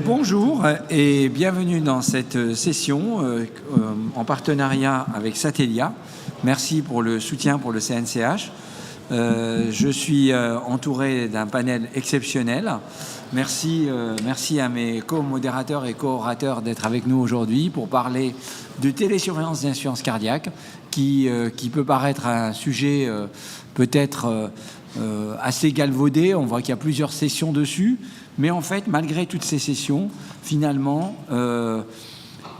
Bonjour et bienvenue dans cette session en partenariat avec Satellia. Merci pour le soutien pour le CNCH. Je suis entouré d'un panel exceptionnel. Merci à mes co-modérateurs et co-orateurs d'être avec nous aujourd'hui pour parler de télésurveillance d'insuffisance cardiaque qui peut paraître un sujet peut-être assez galvaudé. On voit qu'il y a plusieurs sessions dessus. Mais en fait, malgré toutes ces sessions, finalement, dans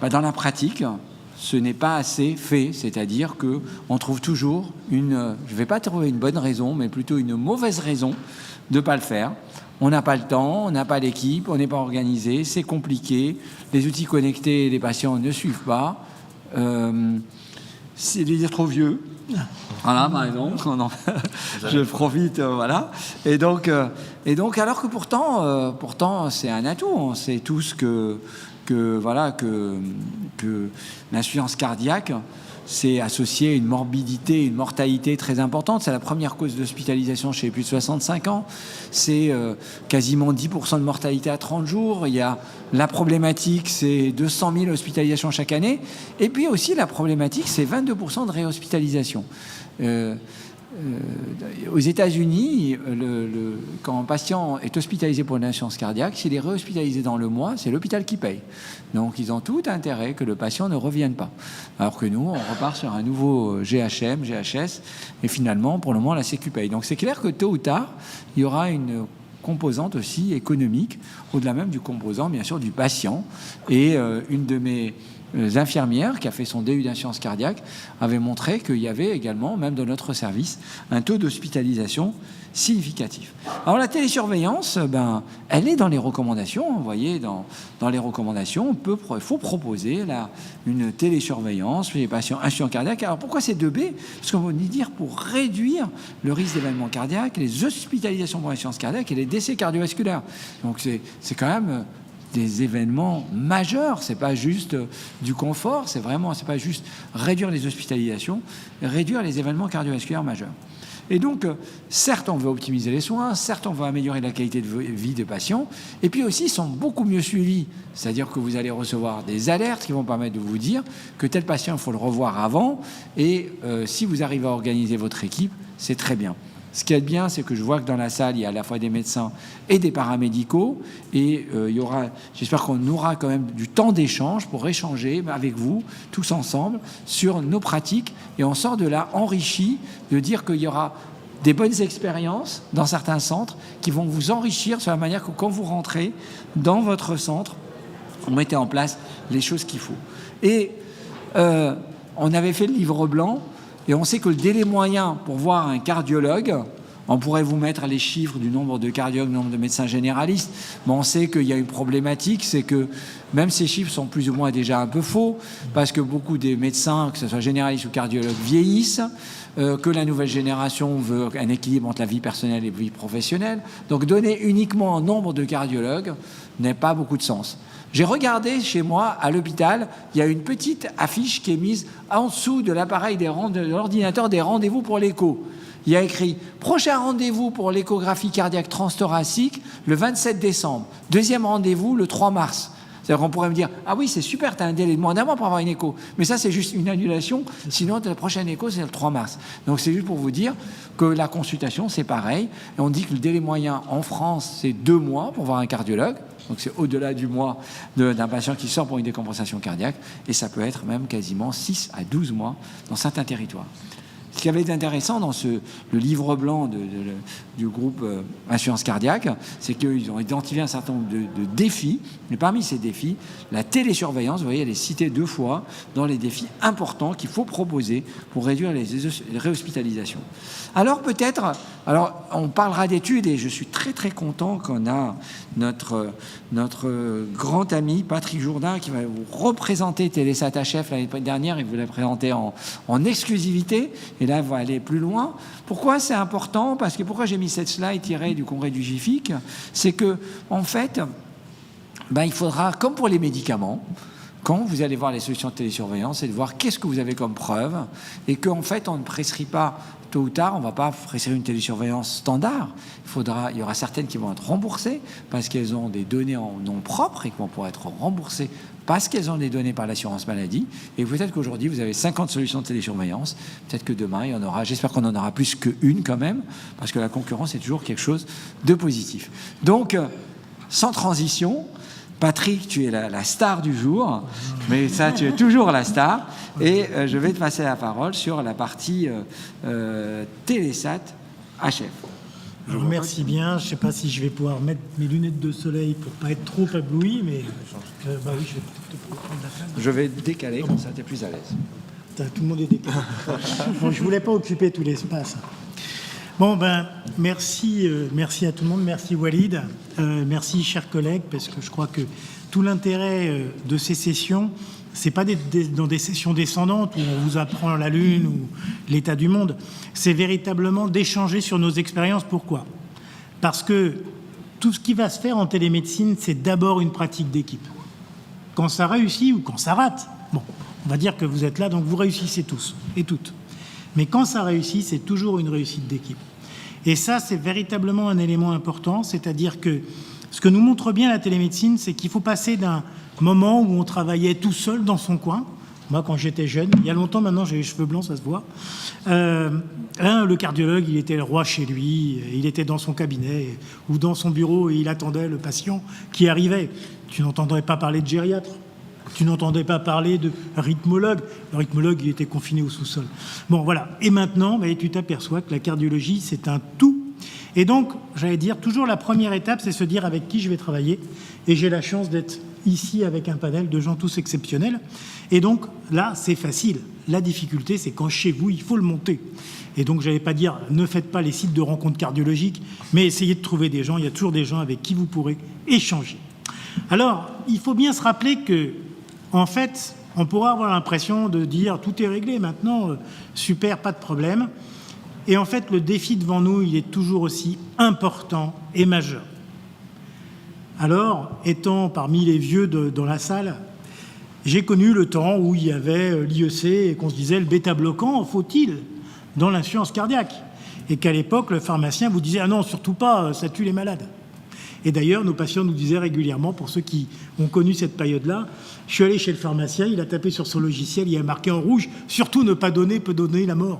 la pratique, ce n'est pas assez fait. C'est-à-dire qu'on trouve toujours je ne vais pas trouver une bonne raison, mais plutôt une mauvaise raison de ne pas le faire. On n'a pas le temps, on n'a pas l'équipe, on n'est pas organisé, c'est compliqué. Les outils connectés, les patients ne suivent pas. C'est de dire trop vieux. Voilà, par exemple, je profite, voilà. Et donc, alors que pourtant, c'est un atout. On sait tous que l'insuffisance cardiaque, c'est associé à une morbidité, une mortalité très importante. C'est la première cause d'hospitalisation chez les plus de 65 ans. C'est quasiment 10% de mortalité à 30 jours. Il y a la problématique, c'est 200 000 hospitalisations chaque année. Et puis aussi, la problématique, c'est 22% de réhospitalisation. Aux États-Unis, quand un patient est hospitalisé pour une insuffisance cardiaque, s'il est réhospitalisé dans le mois, c'est l'hôpital qui paye. Donc, ils ont tout intérêt que le patient ne revienne pas. Alors que nous, on repart sur un nouveau GHM, GHS, et finalement, pour le moment, la Sécu paye. Donc, c'est clair que tôt ou tard, il y aura une composante aussi économique, au-delà même du composant, bien sûr, du patient. Et une de mes infirmières qui a fait son DU d'insuffisance cardiaque avait montré qu'il y avait également, même dans notre service, un taux d'hospitalisation significatif. Alors la télésurveillance, elle est dans les recommandations. Vous voyez, dans les recommandations, il faut proposer une télésurveillance chez les patients insuffisants cardiaques. Alors pourquoi c'est 2B? Parce qu'on va dire pour réduire le risque d'événements cardiaques, les hospitalisations pour insuffisance cardiaque et les décès cardiovasculaires. Donc c'est quand même des événements majeurs, c'est pas juste du confort, c'est pas juste réduire les hospitalisations, réduire les événements cardiovasculaires majeurs. Et donc, certes, on veut optimiser les soins, certes, on veut améliorer la qualité de vie des patients, et puis aussi, ils sont beaucoup mieux suivis. C'est-à-dire que vous allez recevoir des alertes qui vont permettre de vous dire que tel patient, il faut le revoir avant, et si vous arrivez à organiser votre équipe, c'est très bien. Ce qui est bien, c'est que je vois que dans la salle, il y a à la fois des médecins et des paramédicaux. Et j'espère qu'on aura quand même du temps d'échange pour échanger avec vous, tous ensemble, sur nos pratiques. Et on sort de là enrichi de dire qu'il y aura des bonnes expériences dans certains centres qui vont vous enrichir sur la manière que quand vous rentrez dans votre centre, vous mettez en place les choses qu'il faut. Et on avait fait le livre blanc. Et on sait que le délai moyen pour voir un cardiologue, on pourrait vous mettre les chiffres du nombre de cardiologues, du nombre de médecins généralistes, mais on sait qu'il y a une problématique, c'est que même ces chiffres sont plus ou moins déjà un peu faux, parce que beaucoup des médecins, que ce soit généralistes ou cardiologues, vieillissent, que la nouvelle génération veut un équilibre entre la vie personnelle et la vie professionnelle. Donc donner uniquement un nombre de cardiologues n'a pas beaucoup de sens. J'ai regardé chez moi, à l'hôpital, il y a une petite affiche qui est mise en dessous de l'appareil de l'ordinateur des rendez-vous pour l'écho. Il y a écrit « Prochain rendez-vous pour l'échographie cardiaque transthoracique le 27 décembre. Deuxième rendez-vous le 3 mars. » C'est-à-dire qu'on pourrait me dire « Ah oui, c'est super, tu as un délai de moins d'un mois pour avoir une écho. » Mais ça, c'est juste une annulation. Sinon, la prochaine écho, c'est le 3 mars. Donc, c'est juste pour vous dire que la consultation, c'est pareil. Et on dit que le délai moyen en France, c'est 2 mois pour voir un cardiologue. Donc, c'est au-delà du mois d'un patient qui sort pour une décompensation cardiaque. Et ça peut être même quasiment 6 à 12 mois dans certains territoires. Ce qui avait été intéressant dans le livre blanc du groupe Insuffisance cardiaque, c'est qu'ils ont identifié un certain nombre de défis. Mais parmi ces défis, la télésurveillance, vous voyez, elle est citée 2 fois dans les défis importants qu'il faut proposer pour réduire les réhospitalisations. Alors peut-être, on parlera d'études et je suis très très content qu'on a notre grand ami Patrick Jourdain qui va vous représenter Télésat HF l'année dernière. Il vous l'a présenté en exclusivité. Et là, on va aller plus loin. Pourquoi c'est important? Parce que pourquoi j'ai mis cette slide tirée du congrès du GIFIC? C'est que, en fait, il faudra, comme pour les médicaments, quand vous allez voir les solutions de télésurveillance, c'est de voir qu'est-ce que vous avez comme preuve et qu'en fait, on ne prescrit pas tôt ou tard, on ne va pas prescrire une télésurveillance standard. Il y aura certaines qui vont être remboursées parce qu'elles ont des données en nom propre et qui vont pouvoir être remboursées parce qu'elles ont des données par l'assurance maladie. Et peut-être qu'aujourd'hui, vous avez 50 solutions de télésurveillance. Peut-être que demain, il y en aura. J'espère qu'on en aura plus qu'une quand même, parce que la concurrence est toujours quelque chose de positif. Donc, sans transition, Patrick, tu es la star du jour, mais ça, tu es toujours la star. Et je vais te passer la parole sur la partie Télésat HF. Je vous remercie bien. Je ne sais pas si je vais pouvoir mettre mes lunettes de soleil pour ne pas être trop ébloui, mais bah oui, je vais peut-être prendre la place. Je vais décaler, comme ça tu es plus à l'aise. Tout le monde est décalé. Bon, je ne voulais pas occuper tout l'espace. Bon, ben, merci à tout le monde. Merci Walid. Merci, chers collègues, parce que je crois que tout l'intérêt de ces sessions, ce n'est pas dans des sessions descendantes où on vous apprend la Lune ou l'état du monde. C'est véritablement d'échanger sur nos expériences. Pourquoi ? Parce que tout ce qui va se faire en télémédecine, c'est d'abord une pratique d'équipe. Quand ça réussit ou quand ça rate, bon, on va dire que vous êtes là, donc vous réussissez tous et toutes. Mais quand ça réussit, c'est toujours une réussite d'équipe. Et ça, c'est véritablement un élément important, c'est-à-dire que ce que nous montre bien la télémédecine, c'est qu'il faut passer d'un moment où on travaillait tout seul dans son coin. Moi, quand j'étais jeune, il y a longtemps maintenant, j'ai les cheveux blancs, ça se voit. Le cardiologue, il était le roi chez lui, il était dans son cabinet ou dans son bureau et il attendait le patient qui arrivait. Tu n'entendrais pas parler de gériatre. Tu n'entendais pas parler de rythmologue. Le rythmologue, il était confiné au sous-sol. Bon, voilà. Et maintenant, tu t'aperçois que la cardiologie, c'est un tout. Et donc, j'allais dire, toujours la première étape, c'est se dire avec qui je vais travailler. Et j'ai la chance d'être ici avec un panel de gens tous exceptionnels. Et donc, là, c'est facile. La difficulté, c'est quand chez vous, il faut le monter. Et donc, je n'allais pas dire, ne faites pas les sites de rencontres cardiologiques, mais essayez de trouver des gens. Il y a toujours des gens avec qui vous pourrez échanger. Alors, il faut bien se rappeler que, en fait, on pourra avoir l'impression de dire tout est réglé maintenant, super, pas de problème. Et en fait, le défi devant nous, il est toujours aussi important et majeur. Alors, étant parmi les vieux dans la salle, j'ai connu le temps où il y avait l'IEC et qu'on se disait le bêta-bloquant, faut-il dans l'insuffisance cardiaque ? Et qu'à l'époque, le pharmacien vous disait « Ah non, surtout pas, ça tue les malades ». Et d'ailleurs, nos patients nous disaient régulièrement, pour ceux qui ont connu cette période-là, je suis allé chez le pharmacien, il a tapé sur son logiciel, il a marqué en rouge « Surtout ne pas donner peut donner la mort ».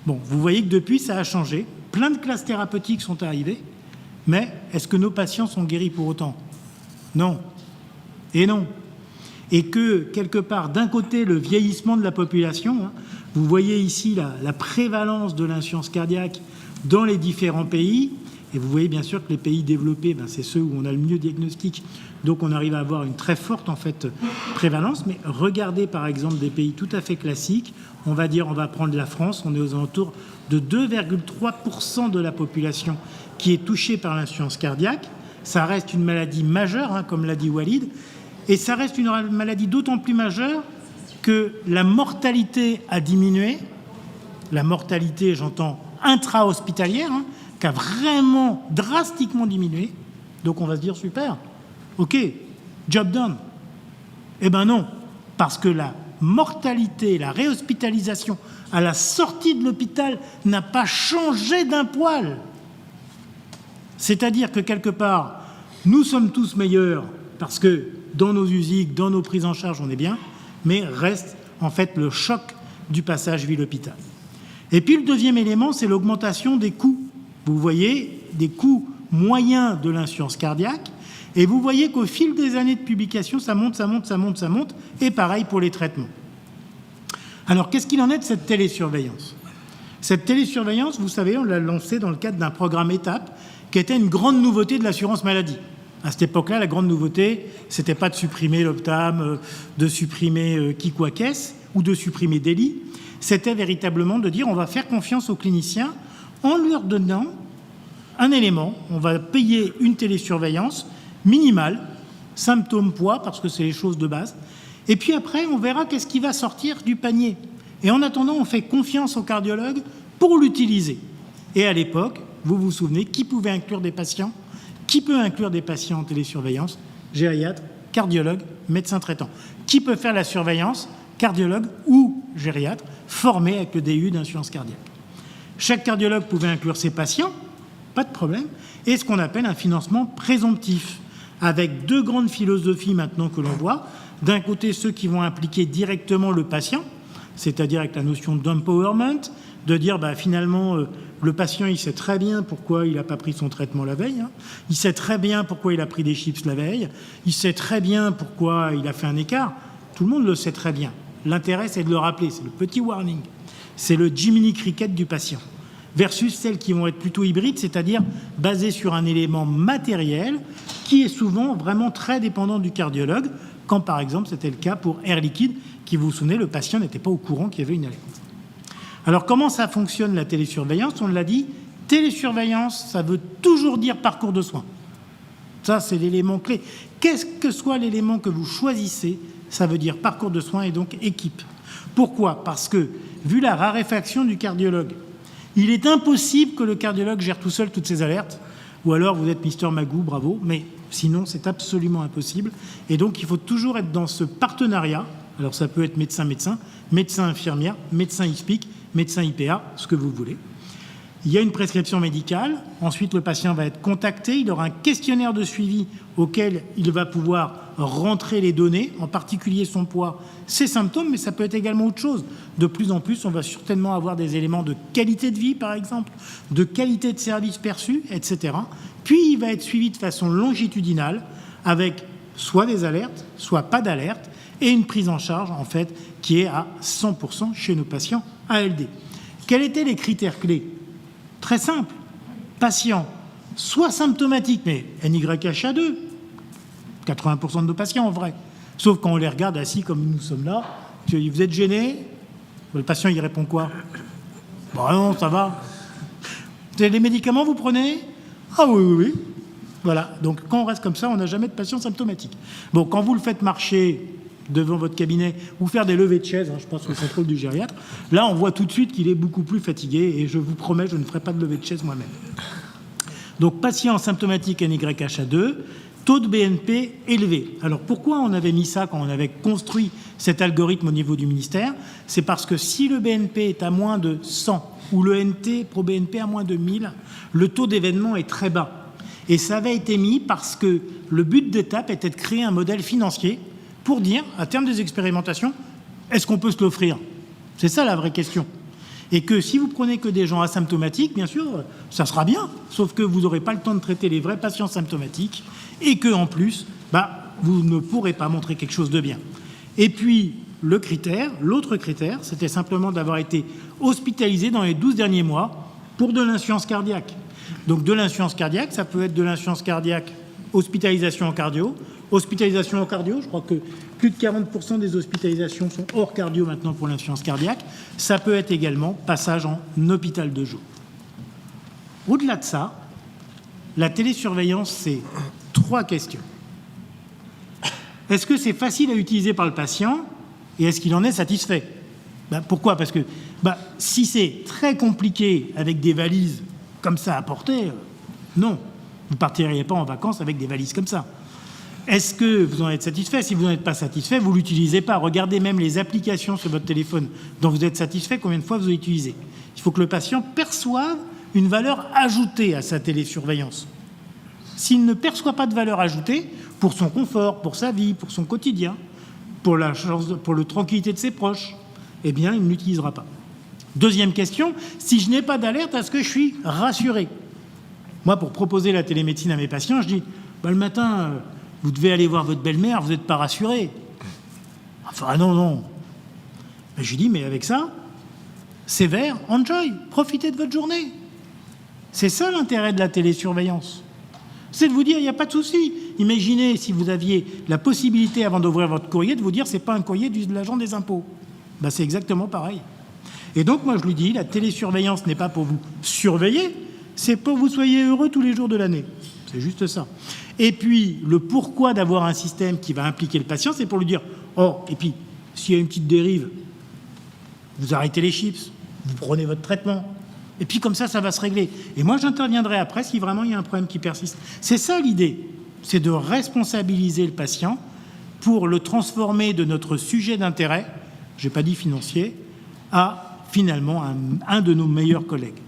Bon, vous voyez que depuis, ça a changé. Plein de classes thérapeutiques sont arrivées, mais est-ce que nos patients sont guéris pour autant ? Non. Et non. Et que, quelque part, d'un côté, le vieillissement de la population, vous voyez ici la prévalence de l'insuffisance cardiaque dans les différents pays. Et vous voyez bien sûr que les pays développés, c'est ceux où on a le mieux diagnostic. Donc on arrive à avoir une très forte prévalence. Mais regardez par exemple des pays tout à fait classiques. On va prendre la France, on est aux alentours de 2,3% de la population qui est touchée par l'insuffisance cardiaque. Ça reste une maladie majeure, comme l'a dit Walid. Et ça reste une maladie d'autant plus majeure que la mortalité a diminué. La mortalité, j'entends, intra-hospitalière, qui a vraiment drastiquement diminué. Donc on va se dire, super, ok, job done. Eh bien non, parce que la mortalité, la réhospitalisation à la sortie de l'hôpital n'a pas changé d'un poil. C'est-à-dire que quelque part, nous sommes tous meilleurs parce que dans nos USIC, dans nos prises en charge, on est bien, mais reste en fait le choc du passage ville-hôpital. Et puis le deuxième élément, c'est l'augmentation des coûts. Vous voyez des coûts moyens de l'insuffisance cardiaque, et vous voyez qu'au fil des années de publication, ça monte, et pareil pour les traitements. Alors, qu'est-ce qu'il en est de cette télésurveillance ? Cette télésurveillance, vous savez, on l'a lancée dans le cadre d'un programme étape qui était une grande nouveauté de l'assurance maladie. À cette époque-là, la grande nouveauté, c'était pas de supprimer l'Optam, de supprimer Kikwa-Kess ou de supprimer Deli. C'était véritablement de dire on va faire confiance aux cliniciens en leur donnant un élément. On va payer une télésurveillance minimale, symptômes, poids, parce que c'est les choses de base. Et puis après, on verra qu'est-ce qui va sortir du panier. Et en attendant, on fait confiance aux cardiologues pour l'utiliser. Et à l'époque, vous vous souvenez, qui pouvait inclure des patients ? Qui peut inclure des patients en télésurveillance ? Gériatre, cardiologue, médecin traitant. Qui peut faire la surveillance? Cardiologue ou gériatre formé avec le DU d'insuffisance cardiaque. Chaque cardiologue pouvait inclure ses patients, pas de problème, et ce qu'on appelle un financement présomptif, avec 2 grandes philosophies maintenant que l'on voit. D'un côté, ceux qui vont impliquer directement le patient, c'est-à-dire avec la notion d'empowerment, de dire finalement le patient il sait très bien pourquoi il n'a pas pris son traitement la veille, il sait très bien pourquoi il a pris des chips la veille, il sait très bien pourquoi il a fait un écart, tout le monde le sait très bien. L'intérêt c'est de le rappeler, c'est le petit warning, c'est le Jiminy Cricket du patient, versus celles qui vont être plutôt hybrides, c'est-à-dire basées sur un élément matériel qui est souvent vraiment très dépendant du cardiologue, quand par exemple c'était le cas pour Air Liquide, qui vous vous souvenez, le patient n'était pas au courant qu'il y avait une alerte. Alors comment ça fonctionne la télésurveillance? On l'a dit, télésurveillance, ça veut toujours dire parcours de soins. Ça, c'est l'élément clé. Qu'est-ce que soit l'élément que vous choisissez, ça veut dire parcours de soins et donc équipe. Pourquoi? Parce que, vu la raréfaction du cardiologue, il est impossible que le cardiologue gère tout seul toutes ces alertes, ou alors vous êtes Mister Magoo, bravo, mais sinon c'est absolument impossible. Et donc il faut toujours être dans ce partenariat. Alors ça peut être médecin-médecin, médecin-infirmière, médecin-ISPIC, médecin IPA, ce que vous voulez. Il y a une prescription médicale, ensuite le patient va être contacté, il aura un questionnaire de suivi auquel il va pouvoir rentrer les données, en particulier son poids, ses symptômes, mais ça peut être également autre chose. De plus en plus, on va certainement avoir des éléments de qualité de vie, par exemple, de qualité de service perçu, etc. Puis il va être suivi de façon longitudinale, avec soit des alertes, soit pas d'alerte, et une prise en charge, en fait, qui est à 100% chez nos patients ALD. Quels étaient les critères clés? Très simple. Patient, soit symptomatique, mais NYHA2, 80% de nos patients en vrai. Sauf quand on les regarde assis comme nous sommes là, vous êtes gêné? Le patient, il répond quoi? Bon, non, ça va. Les médicaments, vous prenez? Ah oui, oui, oui. Voilà. Donc, quand on reste comme ça, on n'a jamais de patient symptomatique. Bon, quand vous le faites marcher devant votre cabinet ou faire des levées de chaise, je pense au contrôle du gériatre, là, on voit tout de suite qu'il est beaucoup plus fatigué et je vous promets, je ne ferai pas de levée de chaise moi-même. Donc, patient symptomatique NYHA2, taux de BNP élevé. Alors, pourquoi on avait mis ça quand on avait construit cet algorithme au niveau du ministère? C'est parce que si le BNP est à moins de 100 ou le NT pro-BNP à moins de 1000, le taux d'événement est très bas. Et ça avait été mis parce que le but d'étape était de créer un modèle financier pour dire, à terme des expérimentations, est-ce qu'on peut se l'offrir? C'est ça la vraie question. Et que si vous prenez que des gens asymptomatiques, bien sûr, ça sera bien, sauf que vous n'aurez pas le temps de traiter les vrais patients symptomatiques et qu'en plus, vous ne pourrez pas montrer quelque chose de bien. Et puis, l'autre critère, c'était simplement d'avoir été hospitalisé dans les 12 derniers mois pour de l'insuffisance cardiaque. Donc de l'insuffisance cardiaque, ça peut être de l'insuffisance cardiaque, hospitalisation en cardio. Hospitalisation en cardio, je crois que plus de 40% des hospitalisations sont hors cardio maintenant pour l'insuffisance cardiaque. Ça peut être également passage en hôpital de jour. Au-delà de ça, la télésurveillance, c'est 3 questions. Est-ce que c'est facile à utiliser par le patient et est-ce qu'il en est satisfait? Pourquoi? Parce que si c'est très compliqué avec des valises comme ça à porter, non, vous ne partiriez pas en vacances avec des valises comme ça. Est-ce que vous en êtes satisfait? Si vous n'en êtes pas satisfait, vous ne l'utilisez pas. Regardez même les applications sur votre téléphone dont vous êtes satisfait, combien de fois vous utilisez. Il faut que le patient perçoive une valeur ajoutée à sa télésurveillance. S'il ne perçoit pas de valeur ajoutée, pour son confort, pour sa vie, pour son quotidien, pour la tranquillité de ses proches, eh bien, il ne l'utilisera pas. Deuxième question, si je n'ai pas d'alerte, est-ce que je suis rassuré? Moi, pour proposer la télémédecine à mes patients, je dis, le matin, vous devez aller voir votre belle-mère, vous n'êtes pas rassuré. Enfin, non. Je lui dis, mais avec ça, sévère, enjoy, profitez de votre journée. C'est ça l'intérêt de la télésurveillance. C'est de vous dire, il n'y a pas de souci. Imaginez si vous aviez la possibilité, avant d'ouvrir votre courrier, de vous dire, c'est pas un courrier de l'agent des impôts. C'est exactement pareil. Et donc, moi, je lui dis, la télésurveillance n'est pas pour vous surveiller, c'est pour que vous soyez heureux tous les jours de l'année. C'est juste ça. Et puis, le pourquoi d'avoir un système qui va impliquer le patient, c'est pour lui dire, et puis, s'il y a une petite dérive, vous arrêtez les chips, vous prenez votre traitement, et puis comme ça va se régler. Et moi, j'interviendrai après si vraiment il y a un problème qui persiste. C'est ça l'idée, c'est de responsabiliser le patient pour le transformer de notre sujet d'intérêt, je n'ai pas dit financier, à finalement un de nos meilleurs collègues.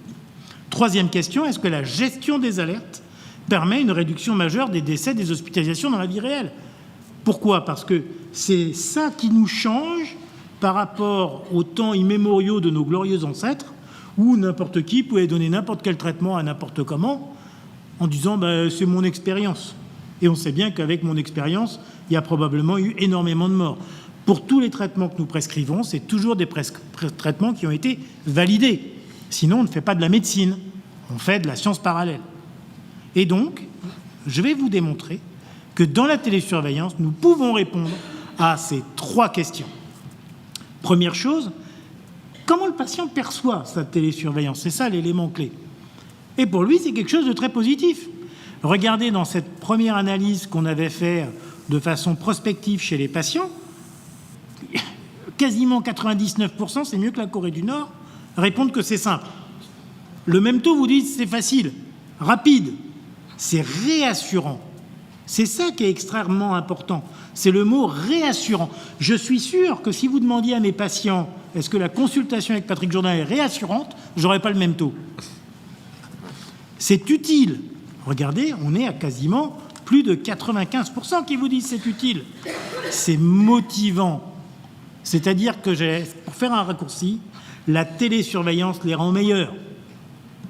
Troisième question, est-ce que la gestion des alertes permet une réduction majeure des décès, des hospitalisations dans la vie réelle? Pourquoi? Parce que c'est ça qui nous change par rapport aux temps immémoriaux de nos glorieux ancêtres, où n'importe qui pouvait donner n'importe quel traitement à n'importe comment, en disant c'est mon expérience. Et on sait bien qu'avec mon expérience, il y a probablement eu énormément de morts. Pour tous les traitements que nous prescrivons, c'est toujours des traitements qui ont été validés. Sinon, on ne fait pas de la médecine, on fait de la science parallèle. Et donc, je vais vous démontrer que dans la télésurveillance, nous pouvons répondre à ces 3 questions. Première chose, comment le patient perçoit sa télésurveillance? C'est ça l'élément clé. Et pour lui, c'est quelque chose de très positif. Regardez dans cette première analyse qu'on avait faite de façon prospective chez les patients, quasiment 99%, c'est mieux que la Corée du Nord, répondent que c'est simple. Le même taux vous dit c'est facile, rapide, c'est réassurant. C'est ça qui est extrêmement important, c'est le mot réassurant. Je suis sûr que si vous demandiez à mes patients est-ce que la consultation avec Patrick Jourdain est réassurante, je n'aurais pas le même taux. C'est utile. Regardez, on est à quasiment plus de 95% qui vous disent c'est utile. C'est motivant. C'est-à-dire que, pour faire un raccourci, la télésurveillance les rend meilleurs.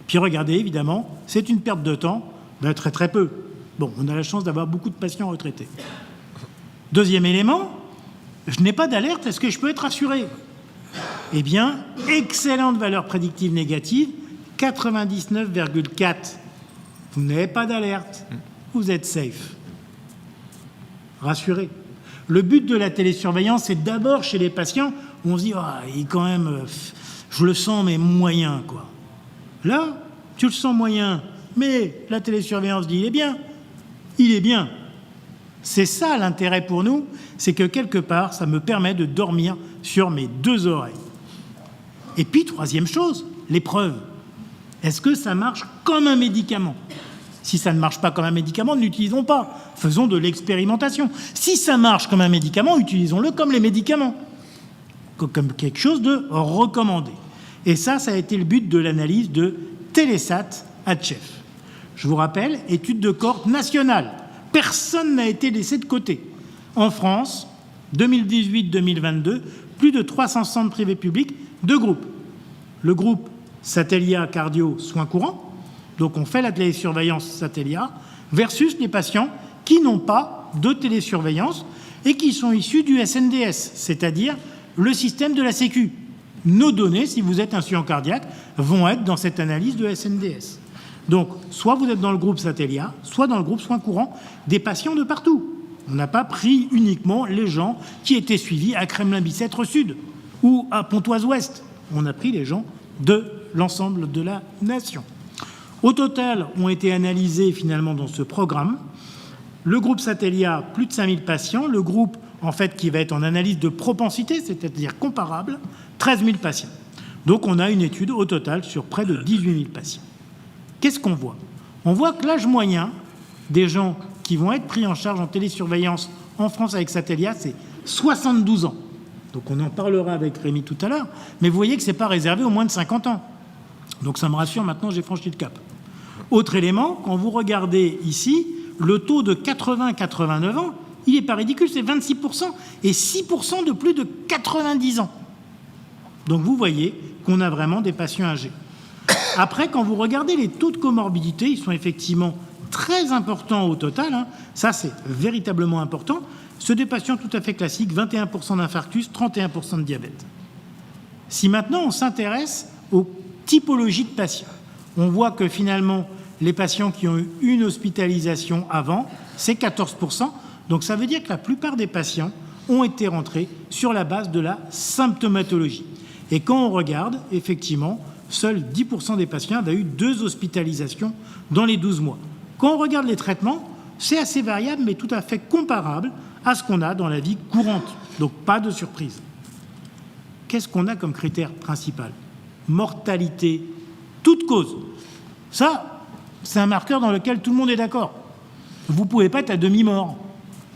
Puis regardez, évidemment, c'est une perte de temps, très très peu. Bon, on a la chance d'avoir beaucoup de patients retraités. Deuxième élément, je n'ai pas d'alerte, est-ce que je peux être rassuré? Eh bien, excellente valeur prédictive négative, 99,4. Vous n'avez pas d'alerte, vous êtes safe. Rassuré. Le but de la télésurveillance, c'est d'abord chez les patients, où on se dit il est quand même, je le sens, mais moyen, quoi. Là, tu le sens moyen, mais la télésurveillance dit il est bien. Il est bien. C'est ça l'intérêt pour nous, c'est que quelque part, ça me permet de dormir sur mes 2 oreilles. Et puis, troisième chose, l'épreuve. Est-ce que ça marche comme un médicament? Si ça ne marche pas comme un médicament, ne l'utilisons pas. Faisons de l'expérimentation. Si ça marche comme un médicament, utilisons-le comme les médicaments. Comme quelque chose de recommandé. Et ça a été le but de l'analyse de Télésat HF. Je vous rappelle, étude de cohorte nationale. Personne n'a été laissé de côté. En France, 2018-2022, plus de 300 centres privés publics, 2 groupes. Le groupe Satellia Cardio Soins Courants, donc on fait la télésurveillance Satellia, versus les patients qui n'ont pas de télésurveillance et qui sont issus du SNDS, c'est-à-dire le système de la Sécu. Nos données, si vous êtes insuffisant cardiaque, vont être dans cette analyse de SNDS. Donc, soit vous êtes dans le groupe Satellia, soit dans le groupe Soins Courants, des patients de partout. On n'a pas pris uniquement les gens qui étaient suivis à Kremlin-Bicêtre Sud ou à Pontoise-Ouest. On a pris les gens de l'ensemble de la nation. Au total, ont été analysés finalement dans ce programme, le groupe Satellia, plus de 5000 patients, le groupe en fait qui va être en analyse de propensité, c'est-à-dire comparable, 13 000 patients. Donc on a une étude au total sur près de 18 000 patients. Qu'est-ce qu'on voit? On voit que l'âge moyen des gens qui vont être pris en charge en télésurveillance en France avec Satellia, c'est 72 ans. Donc on en parlera avec Rémi tout à l'heure, mais vous voyez que ce n'est pas réservé aux moins de 50 ans. Donc ça me rassure, maintenant j'ai franchi le cap. Autre élément, quand vous regardez ici, le taux de 80-89 ans, il n'est pas ridicule, c'est 26% et 6% de plus de 90 ans. Donc vous voyez qu'on a vraiment des patients âgés. Après, quand vous regardez les taux de comorbidité, ils sont effectivement très importants au total. Ça, c'est véritablement important. Ceux des patients tout à fait classiques, 21% d'infarctus, 31% de diabète. Si maintenant on s'intéresse aux typologies de patients, on voit que finalement, les patients qui ont eu une hospitalisation avant, c'est 14%. Donc ça veut dire que la plupart des patients ont été rentrés sur la base de la symptomatologie. Et quand on regarde, effectivement, seuls 10% des patients avaient eu 2 hospitalisations dans les 12 mois. Quand on regarde les traitements, c'est assez variable, mais tout à fait comparable à ce qu'on a dans la vie courante. Donc pas de surprise. Qu'est-ce qu'on a comme critère principal? Mortalité, toute cause. Ça, c'est un marqueur dans lequel tout le monde est d'accord. Vous ne pouvez pas être à demi-mort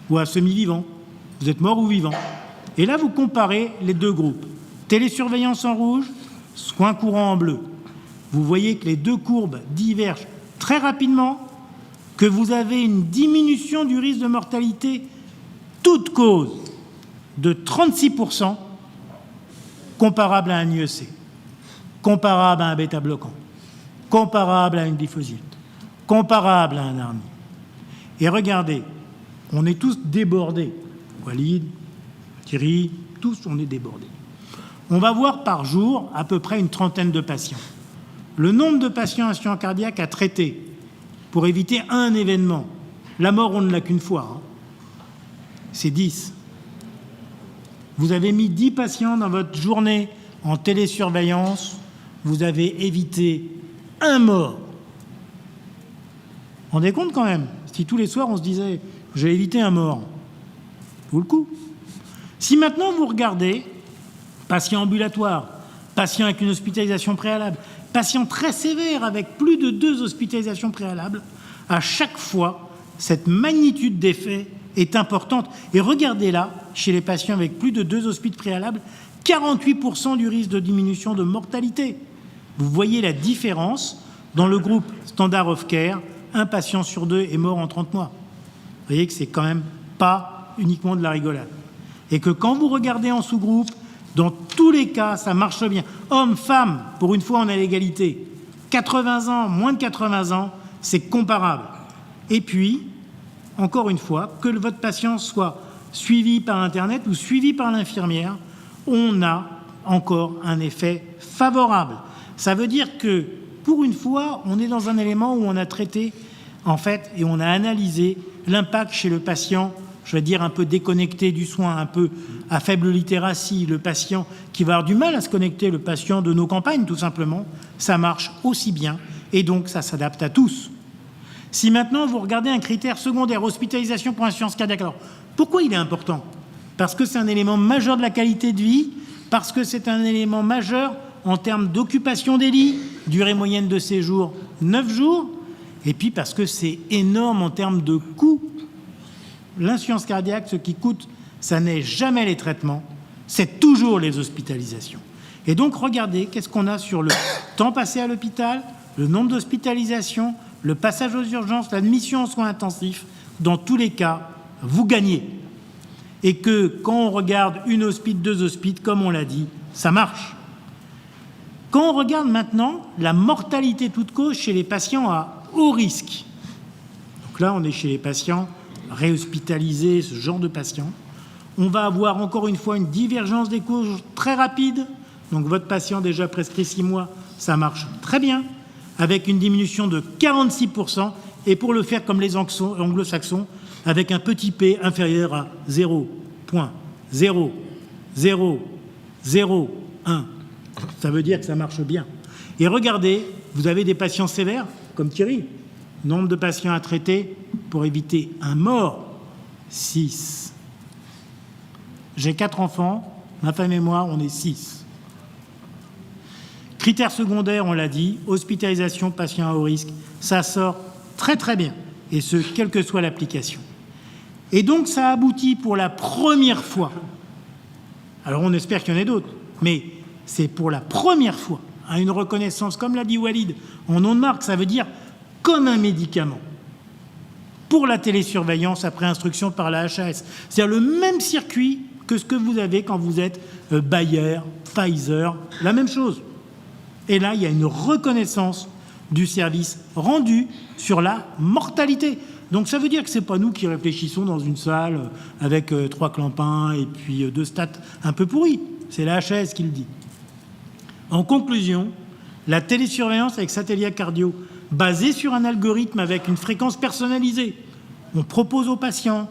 ou à semi-vivant. vous êtes mort ou vivant. Et là, vous comparez les deux groupes. Télésurveillance en rouge, soins courants en bleu. Vous voyez que les deux courbes divergent très rapidement, que vous avez une diminution du risque de mortalité, toute cause, de 36%, comparable à un IEC, comparable à un bêta-bloquant, comparable à une glyphosate, comparable à un ARNI. Et regardez, on est tous débordés. Walid, Thierry, tous, on est débordés. On va voir par jour à peu près une trentaine de patients. Le nombre de patients insuffisance cardiaque à traiter pour éviter un événement, la mort, on ne l'a qu'une fois, hein. C'est 10. Vous avez mis 10 patients dans votre journée en télésurveillance, vous avez évité un mort. Vous vous rendez compte quand même? Si tous les soirs on se disait « j'ai évité un mort », vaut le coup. Si maintenant vous regardez patient ambulatoire, patient avec une hospitalisation préalable, patient très sévère avec plus de 2 hospitalisations préalables, à chaque fois, cette magnitude d'effet est importante. Et regardez là, chez les patients avec plus de 2 hospites préalables, 48% du risque de diminution de mortalité. Vous voyez la différence dans le groupe standard of care, un patient sur 2 est mort en 30 mois. Vous voyez que c'est quand même pas uniquement de la rigolade. Et que quand vous regardez en sous-groupe, dans tous les cas, ça marche bien. Hommes, femmes, pour une fois, on a l'égalité. 80 ans, moins de 80 ans, c'est comparable. Et puis, encore une fois, que votre patient soit suivi par Internet ou suivi par l'infirmière, on a encore un effet favorable. Ça veut dire que, pour une fois, on est dans un élément où on a traité, en fait, et on a analysé l'impact chez le patient, je vais dire un peu déconnecté du soin, un peu à faible littératie, le patient qui va avoir du mal à se connecter, le patient de nos campagnes, tout simplement, ça marche aussi bien, et donc ça s'adapte à tous. Si maintenant vous regardez un critère secondaire, hospitalisation pour insuffisance cardiaque, alors pourquoi il est important? Parce que c'est un élément majeur de la qualité de vie, parce que c'est un élément majeur en termes d'occupation des lits, durée moyenne de séjour 9 jours, et puis parce que c'est énorme en termes de coûts. L'insuffisance cardiaque, ce qui coûte, ça n'est jamais les traitements, c'est toujours les hospitalisations. Et donc regardez, qu'est-ce qu'on a sur le temps passé à l'hôpital, le nombre d'hospitalisations, le passage aux urgences, l'admission en soins intensifs. Dans tous les cas, vous gagnez. Et que quand on regarde une hospice, 2 hospices, comme on l'a dit, ça marche. Quand on regarde maintenant la mortalité toute cause chez les patients à haut risque, donc là on est chez les patients réhospitalisés, ce genre de patients, on va avoir encore une fois une divergence des causes très rapide. Donc votre patient déjà prescrit 6 mois, ça marche très bien, avec une diminution de 46%, et pour le faire comme les anglo-saxons, avec un petit p inférieur à 0,0001. Ça veut dire que ça marche bien. Et regardez, vous avez des patients sévères, comme Thierry. Nombre de patients à traiter pour éviter un mort, 6. J'ai 4 enfants, ma femme et moi, on est 6. Critères secondaires, on l'a dit, hospitalisation, patient à haut risque, ça sort très très bien, et ce, quelle que soit l'application. Et donc ça aboutit pour la première fois, alors on espère qu'il y en ait d'autres, mais c'est pour la première fois à une reconnaissance, comme l'a dit Walid, en nom de marque, ça veut dire comme un médicament, pour la télésurveillance après instruction par la HAS. C'est-à-dire le même circuit que ce que vous avez quand vous êtes Bayer, Pfizer, la même chose. Et là, il y a une reconnaissance du service rendu sur la mortalité. Donc ça veut dire que ce n'est pas nous qui réfléchissons dans une salle avec 3 clampins et puis 2 stats un peu pourris. C'est la HAS qui le dit. En conclusion, la télésurveillance avec satellite cardio, basée sur un algorithme avec une fréquence personnalisée, on propose au patient.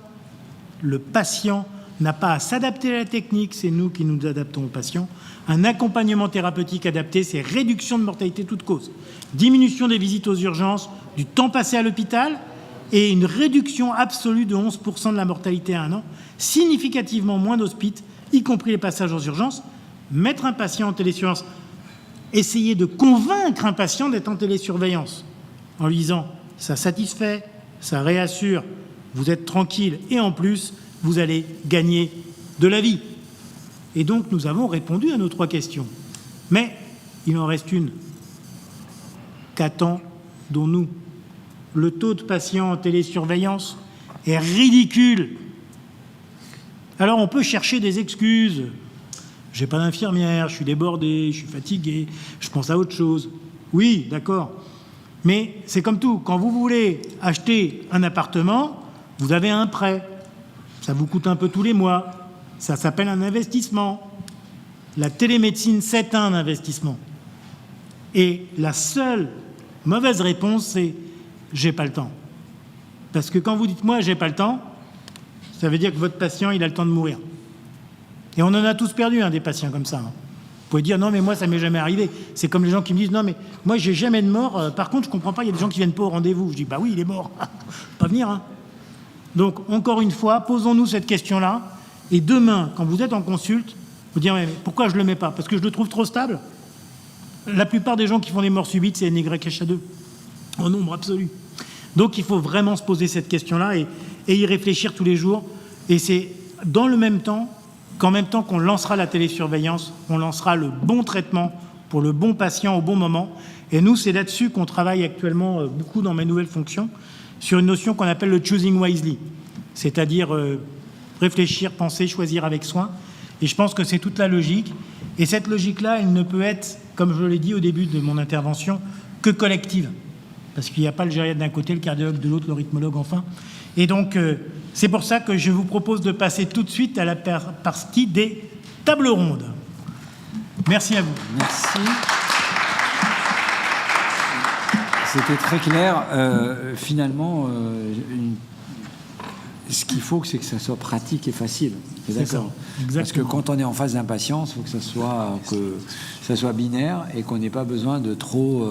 Le patient n'a pas à s'adapter à la technique, c'est nous qui nous adaptons aux patients. Un accompagnement thérapeutique adapté, c'est réduction de mortalité toute cause, diminution des visites aux urgences, du temps passé à l'hôpital et une réduction absolue de 11% de la mortalité à 1 an, significativement moins d'hospices, y compris les passages aux urgences. Mettre un patient en télésurveillance, essayer de convaincre un patient d'être en télésurveillance en lui disant ça satisfait, ça réassure, vous êtes tranquille et en plus vous allez gagner de la vie. Et donc, nous avons répondu à nos 3 questions. Mais il en reste une. Qu'attendons-nous ? Le taux de patients en télésurveillance est ridicule. Alors, on peut chercher des excuses. J'ai pas d'infirmière, je suis débordé, je suis fatigué, je pense à autre chose. Oui, d'accord. Mais c'est comme tout. Quand vous voulez acheter un appartement, vous avez un prêt. Ça vous coûte un peu tous les mois. Ça s'appelle un investissement. La télémédecine, c'est un investissement. Et la seule mauvaise réponse, c'est « j'ai pas le temps ». Parce que quand vous dites « moi, j'ai pas le temps », ça veut dire que votre patient, il a le temps de mourir. Et on en a tous perdu, des patients comme ça. Vous pouvez dire « non, mais moi, ça m'est jamais arrivé ». C'est comme les gens qui me disent « non, mais moi, j'ai jamais de mort. Par contre, je comprends pas, il y a des gens qui viennent pas au rendez-vous ». Je dis « bah oui, il est mort. Pas venir, ». Donc, encore une fois, posons-nous cette question-là. Et demain, quand vous êtes en consulte, vous direz « mais pourquoi je ne le mets pas ? Parce que je le trouve trop stable ?» La plupart des gens qui font des morts subites, c'est NYHA2, en nombre absolu. Donc, il faut vraiment se poser cette question-là et y réfléchir tous les jours. Et c'est dans le même temps qu'en même temps qu'on lancera la télésurveillance, on lancera le bon traitement pour le bon patient au bon moment. Et nous, c'est là-dessus qu'on travaille actuellement beaucoup dans mes nouvelles fonctions, sur une notion qu'on appelle le « choosing wisely », c'est-à-dire réfléchir, penser, choisir avec soin. Et je pense que c'est toute la logique. Et cette logique-là, elle ne peut être, comme je l'ai dit au début de mon intervention, que collective. Parce qu'il n'y a pas le gériatre d'un côté, le cardiologue de l'autre, le rythmologue enfin. Et donc, c'est pour ça que je vous propose de passer tout de suite à la partie des tables rondes. Merci à vous. Merci. C'était très clair. Finalement, ce qu'il faut, c'est que ça soit pratique et facile. D'accord. Parce que quand on est en face d'un patient, il faut que ça soit binaire et qu'on n'ait pas besoin de trop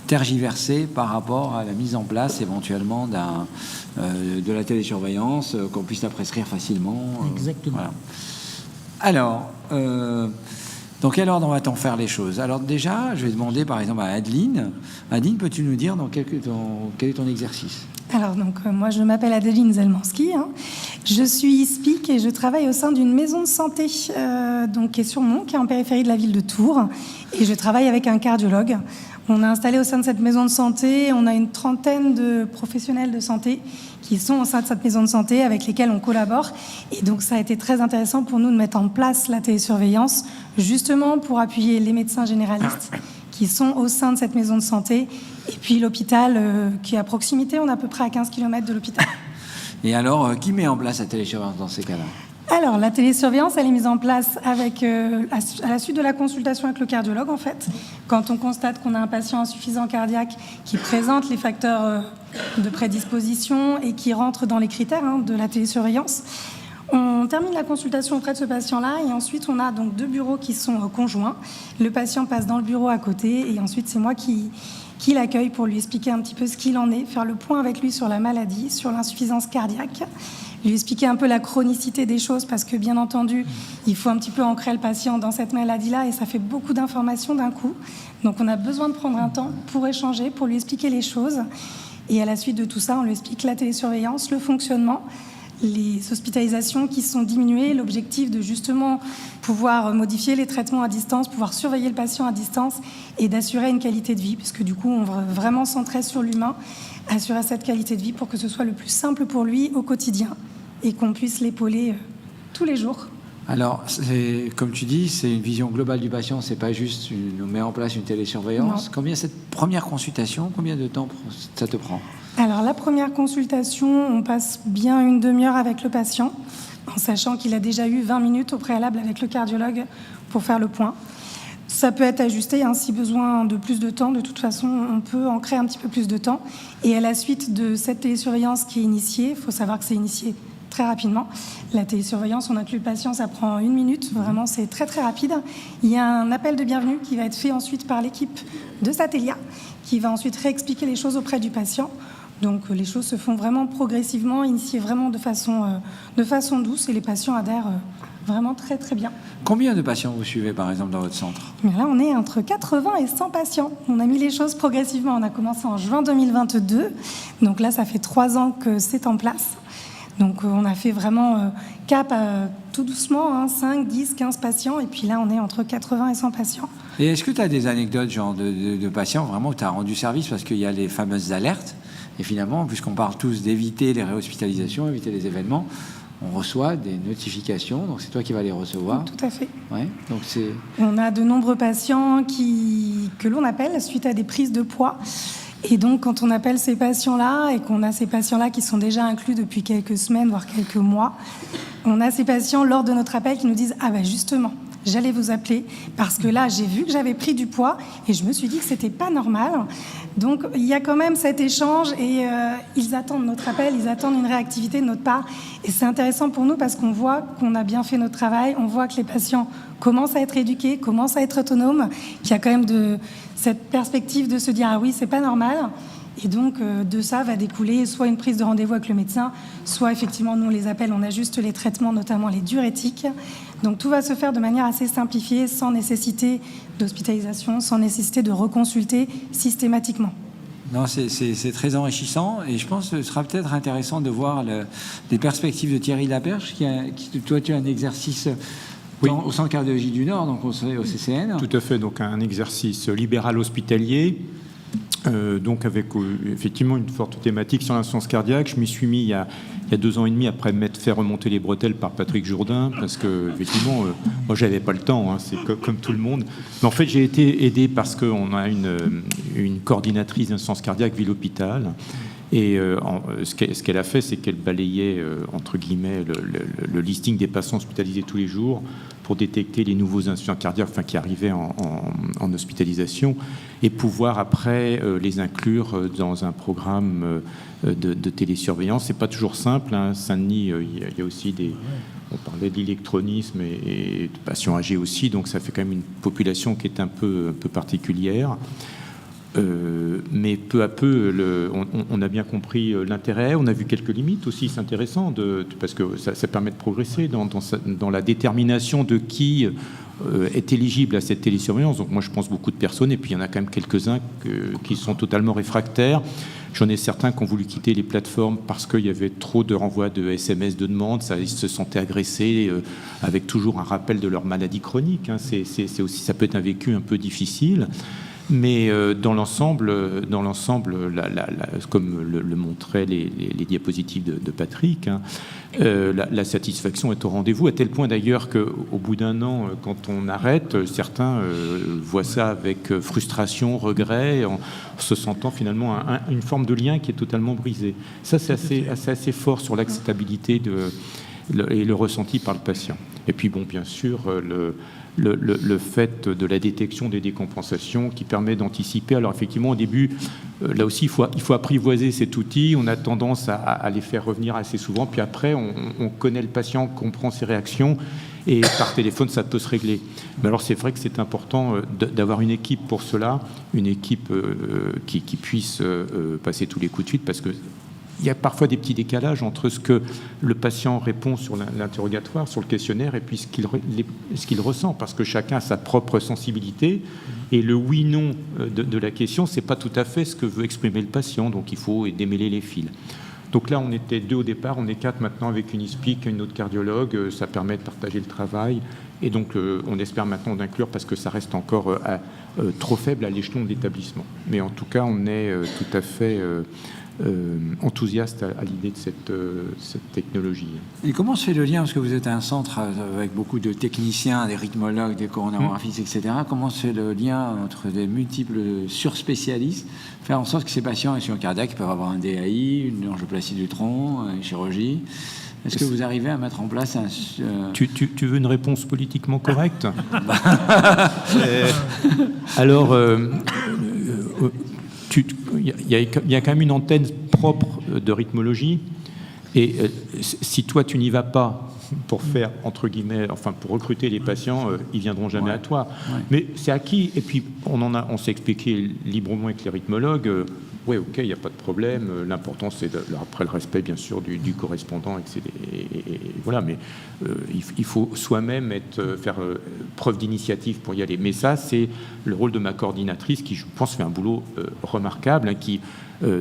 tergiverser par rapport à la mise en place éventuellement de la télésurveillance, qu'on puisse la prescrire facilement. Exactement. Voilà. Alors, dans quel ordre on va-t-on faire les choses ? Alors déjà, je vais demander par exemple à Adeline. Adeline, peux-tu nous dire quel est ton exercice ? Alors, moi, je m'appelle Adeline Zelmanski. Je suis SPIC et je travaille au sein d'une maison de santé qui est sur Mont, qui est en périphérie de la ville de Tours. Et je travaille avec un cardiologue. On a installé au sein de cette maison de santé, on a une trentaine de professionnels de santé qui sont au sein de cette maison de santé avec lesquels on collabore. Et donc, ça a été très intéressant pour nous de mettre en place la télésurveillance, justement pour appuyer les médecins généralistes qui sont au sein de cette maison de santé, et puis l'hôpital qui est à proximité, on est à peu près à 15 km de l'hôpital. Et alors, qui met en place la télésurveillance dans ces cas-là ? Alors, la télésurveillance, elle est mise en place à la suite de la consultation avec le cardiologue, en fait. Quand on constate qu'on a un patient insuffisant cardiaque qui présente les facteurs de prédisposition et qui rentre dans les critères de la télésurveillance, on termine la consultation auprès de ce patient-là et ensuite on a donc 2 bureaux qui sont conjoints. Le patient passe dans le bureau à côté et ensuite c'est moi qui l'accueille pour lui expliquer un petit peu ce qu'il en est, faire le point avec lui sur la maladie, sur l'insuffisance cardiaque, lui expliquer un peu la chronicité des choses parce que bien entendu il faut un petit peu ancrer le patient dans cette maladie-là et ça fait beaucoup d'informations d'un coup. Donc on a besoin de prendre un temps pour échanger, pour lui expliquer les choses et à la suite de tout ça on lui explique la télésurveillance, le fonctionnement, les hospitalisations qui sont diminuées, l'objectif de justement pouvoir modifier les traitements à distance, pouvoir surveiller le patient à distance et d'assurer une qualité de vie, puisque du coup on va vraiment centrer sur l'humain, assurer cette qualité de vie pour que ce soit le plus simple pour lui au quotidien et qu'on puisse l'épauler tous les jours. Alors, comme tu dis, c'est une vision globale du patient, c'est pas juste on met en place une télésurveillance. Combien cette première consultation, combien de temps ça te prend ? Alors, la première consultation, on passe bien une demi-heure avec le patient, en sachant qu'il a déjà eu 20 minutes au préalable avec le cardiologue pour faire le point. Ça peut être ajusté, si besoin de plus de temps. De toute façon, on peut en créer un petit peu plus de temps. Et à la suite de cette télésurveillance qui est initiée, il faut savoir que c'est initié très rapidement. La télésurveillance, on inclut le patient, ça prend 1 minute. Vraiment, c'est très, très rapide. Il y a un appel de bienvenue qui va être fait ensuite par l'équipe de Satellia, qui va ensuite réexpliquer les choses auprès du patient. Donc les choses se font vraiment progressivement, initiées vraiment de façon douce et les patients adhèrent vraiment très très bien. Combien de patients vous suivez par exemple dans votre centre ? Mais là on est entre 80 et 100 patients. On a mis les choses progressivement, on a commencé en juin 2022, donc là ça fait 3 ans que c'est en place. Donc on a fait vraiment cap tout doucement, 5, 10, 15 patients, et puis là on est entre 80 et 100 patients. Et est-ce que tu as des anecdotes genre de patients vraiment où tu as rendu service parce qu'il y a les fameuses alertes et finalement, puisqu'on parle tous d'éviter les réhospitalisations, éviter les événements, on reçoit des notifications, donc c'est toi qui vas les recevoir. Tout à fait. Ouais, donc c'est... On a de nombreux patients que l'on appelle suite à des prises de poids. Et donc, quand on appelle ces patients-là et qu'on a ces patients-là qui sont déjà inclus depuis quelques semaines, voire quelques mois, on a ces patients lors de notre appel qui nous disent « Ah ben justement, j'allais vous appeler parce que là, j'ai vu que j'avais pris du poids et je me suis dit que c'était pas normal. » Donc, il y a quand même cet échange et ils attendent notre appel, ils attendent une réactivité de notre part. Et c'est intéressant pour nous parce qu'on voit qu'on a bien fait notre travail, on voit que les patients commencent à être éduqués, commencent à être autonomes, qu'il y a quand même cette perspective de se dire « Ah oui, c'est pas normal ». Et donc, de ça va découler soit une prise de rendez-vous avec le médecin, soit effectivement, nous, on les appelle, on ajuste les traitements, notamment les diurétiques. Donc, tout va se faire de manière assez simplifiée, sans nécessité d'hospitalisation, sans nécessité de reconsulter systématiquement. Non, c'est très enrichissant et je pense que ce sera peut-être intéressant de voir les perspectives de Thierry Laperche. Toi, tu as un exercice au Centre Cardiologie du Nord, donc au CCN. Tout à fait, donc un exercice libéral hospitalier. Donc avec effectivement une forte thématique sur l'insuffisance cardiaque. Je m'y suis mis il y a 2 ans et demi après m'être fait remonter les bretelles par Patrick Jourdain parce que effectivement moi j'avais pas le temps, c'est comme tout le monde. Mais en fait j'ai été aidé parce qu'on a une coordinatrice d'insuffisance cardiaque ville-hôpital. Et ce qu'elle a fait, c'est qu'elle balayait, entre guillemets, le listing des patients hospitalisés tous les jours pour détecter les nouveaux insuffisants cardiaques qui arrivaient en hospitalisation et pouvoir après les inclure dans un programme de télésurveillance. C'est pas toujours simple. Saint-Denis, il y a aussi on parlait d'électronisme et de patients âgés aussi, donc ça fait quand même une population qui est un peu particulière. Mais peu à peu, on a bien compris l'intérêt. On a vu quelques limites aussi, c'est intéressant, parce que ça permet de progresser dans la détermination de qui est éligible à cette télésurveillance. Donc moi, je pense beaucoup de personnes, et puis il y en a quand même quelques-uns qui sont totalement réfractaires. J'en ai certains qui ont voulu quitter les plateformes parce qu'il y avait trop de renvois de SMS de demande. Ils se sentaient agressés avec toujours un rappel de leur maladie chronique. C'est aussi, ça peut être un vécu un peu difficile. Mais dans l'ensemble, comme le montraient les diapositives de Patrick, la satisfaction est au rendez-vous, à tel point d'ailleurs qu'au bout d'un an, quand on arrête, certains voient ça avec frustration, regret, en se sentant finalement une forme de lien qui est totalement brisé. Ça, c'est assez fort sur l'acceptabilité et le ressenti par le patient. Et puis, bon, bien sûr, le fait de la détection des décompensations qui permet d'anticiper. Alors effectivement, au début, là aussi, il faut apprivoiser cet outil. On a tendance à les faire revenir assez souvent. Puis après, on connaît le patient, on comprend ses réactions. Et par téléphone, ça peut se régler. Mais alors, c'est vrai que c'est important d'avoir une équipe pour cela, une équipe qui puisse passer tous les coups de suite, parce que il y a parfois des petits décalages entre ce que le patient répond sur l'interrogatoire, sur le questionnaire, et puis ce qu'il ressent, parce que chacun a sa propre sensibilité, et le oui-non de la question, c'est pas tout à fait ce que veut exprimer le patient, donc il faut démêler les fils. Donc là, on était 2 au départ, on est 4 maintenant avec une ISPIC, une autre cardiologue, ça permet de partager le travail, et donc on espère maintenant d'inclure, parce que ça reste encore trop faible à l'échelon de l'établissement. Mais en tout cas, on est tout à fait enthousiaste à l'idée de cette technologie. Et comment se fait le lien, parce que vous êtes un centre avec beaucoup de techniciens, des rythmologues, des coronarographistes, etc. Comment se fait le lien entre des multiples surspécialistes, faire en sorte que ces patients insuffisants cardiaques peuvent avoir un DAI, une angioplastie du tronc, une chirurgie? Est-ce que vous arrivez à mettre en place un... Tu veux une réponse politiquement correcte? Alors... il y a quand même une antenne propre de rythmologie, et si toi tu n'y vas pas pour faire, entre guillemets, pour recruter les patients, ils viendront jamais à toi. Ouais. Mais c'est acquis, et puis on s'est expliqué librement avec les rythmologues, Oui, ok, il n'y a pas de problème. L'important, c'est après le respect, bien sûr, du correspondant. Et voilà, mais il faut soi-même faire preuve d'initiative pour y aller. Mais ça, c'est le rôle de ma coordinatrice qui, je pense, fait un boulot remarquable, hein, qui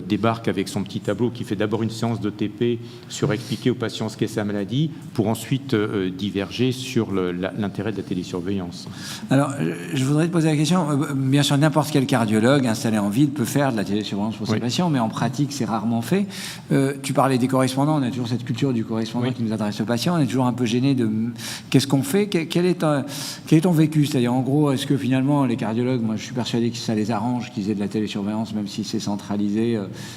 débarque avec son petit tableau, qui fait d'abord une séance de TP sur expliquer aux patients ce qu'est sa maladie, pour ensuite diverger sur l'intérêt de la télésurveillance. Alors, je voudrais te poser la question. Bien sûr, n'importe quel cardiologue installé en ville peut faire de la télésurveillance pour ses patients, mais en pratique, c'est rarement fait. Tu parlais des correspondants, on a toujours cette culture du correspondant qui nous adresse aux patients, on est toujours un peu gêné de qu'est-ce qu'on fait, quel est ton vécu? C'est-à-dire, en gros, est-ce que finalement, les cardiologues, moi je suis persuadé que ça les arrange qu'ils aient de la télésurveillance, même si c'est centralisé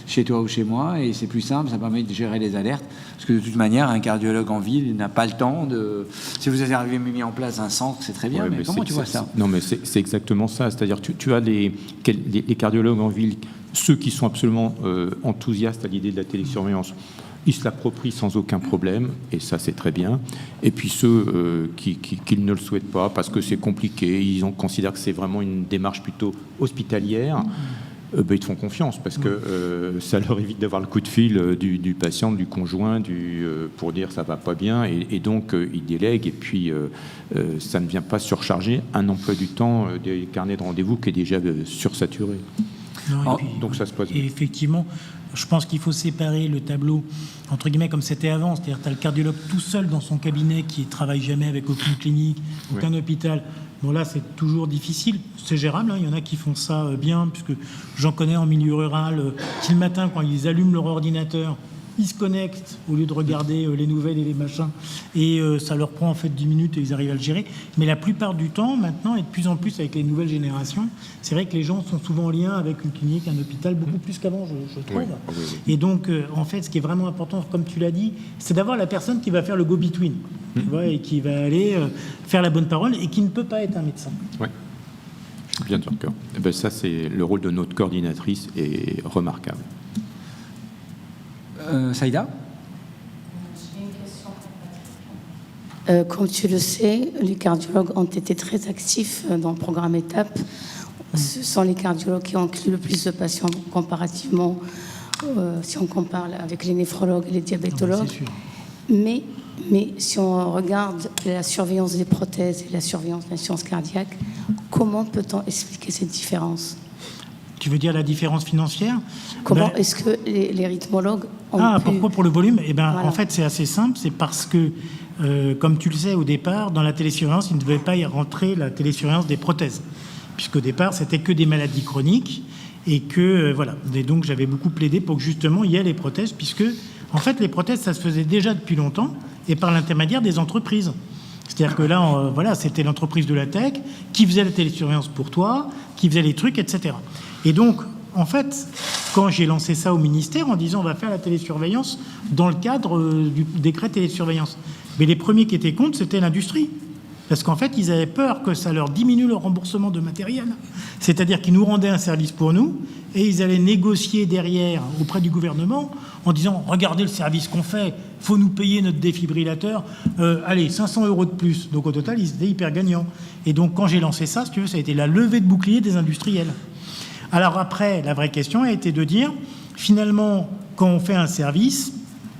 chez toi ou chez moi, et c'est plus simple, ça permet de gérer les alertes, parce que de toute manière, un cardiologue en ville n'a pas le temps de... Si vous avez arrivé mis en place un centre, c'est très bien, mais comment tu vois ça? Non, mais c'est exactement ça, c'est-à-dire tu as les cardiologues en ville, ceux qui sont absolument enthousiastes à l'idée de la télésurveillance, ils se l'approprient sans aucun problème, et ça c'est très bien. Et puis ceux qui ne le souhaitent pas, parce que c'est compliqué, ils considèrent que c'est vraiment une démarche plutôt hospitalière, ils te font confiance, parce que ça leur évite d'avoir le coup de fil du patient, du conjoint, pour dire ça va pas bien, et donc ils délèguent, et puis ça ne vient pas surcharger un emploi du temps des carnets de rendez-vous qui est déjà sursaturé. Non, donc ça se passe bien. Et effectivement, je pense qu'il faut séparer le tableau, entre guillemets, comme c'était avant. C'est-à-dire que tu as le cardiologue tout seul dans son cabinet qui ne travaille jamais avec aucune clinique, aucun hôpital. Bon, là, c'est toujours difficile. C'est gérable, hein. Il y en a qui font ça bien, puisque j'en connais en milieu rural, qui le matin, quand ils allument leur ordinateur, ils se connectent au lieu de regarder les nouvelles et les machins, et ça leur prend en fait 10 minutes et ils arrivent à le gérer. Mais la plupart du temps, maintenant, et de plus en plus avec les nouvelles générations, c'est vrai que les gens sont souvent en lien avec une clinique, un hôpital, beaucoup plus qu'avant, je trouve. Oui. Et donc, en fait, ce qui est vraiment important, comme tu l'as dit, c'est d'avoir la personne qui va faire le go-between, tu vois, et qui va aller faire la bonne parole, et qui ne peut pas être un médecin. Oui, je suis bien d'accord. Et ben ça, c'est le rôle de notre coordinatrice est remarquable. Saïda? J'ai une question pour Patrick. Comme tu le sais, les cardiologues ont été très actifs dans le programme ETAP. Ce sont les cardiologues qui ont inclus le plus de patients comparativement, si on compare avec les néphrologues et les diabétologues. Mais si on regarde la surveillance des prothèses et la surveillance de l'insuffisance cardiaque, comment peut-on expliquer cette différence? Tu veux dire la différence financière? Comment est-ce que les rythmologues ont pourquoi pour le volume? Voilà. En fait, c'est assez simple. C'est parce que, comme tu le sais, au départ, dans la télésurveillance, il ne devait pas y rentrer la télésurveillance des prothèses. Puisqu'au départ, c'était que des maladies chroniques. Et que, voilà. Et donc, j'avais beaucoup plaidé pour que, justement, il y ait les prothèses. Puisque, en fait, les prothèses, ça se faisait déjà depuis longtemps. Et par l'intermédiaire des entreprises. C'est-à-dire que là, voilà, c'était l'entreprise de la tech qui faisait la télésurveillance pour toi, qui faisait les trucs, etc. Et donc, en fait, quand j'ai lancé ça au ministère en disant on va faire la télésurveillance dans le cadre du décret télésurveillance, mais les premiers qui étaient contre, c'était l'industrie. Parce qu'en fait, ils avaient peur que ça leur diminue le remboursement de matériel. C'est-à-dire qu'ils nous rendaient un service pour nous et ils allaient négocier derrière auprès du gouvernement en disant « Regardez le service qu'on fait, il faut nous payer notre défibrillateur, allez, 500 € de plus. » Donc au total, ils étaient hyper gagnants. Et donc quand j'ai lancé ça, si tu veux, ça a été la levée de bouclier des industriels. Alors après, la vraie question a été de dire, finalement, quand on fait un service,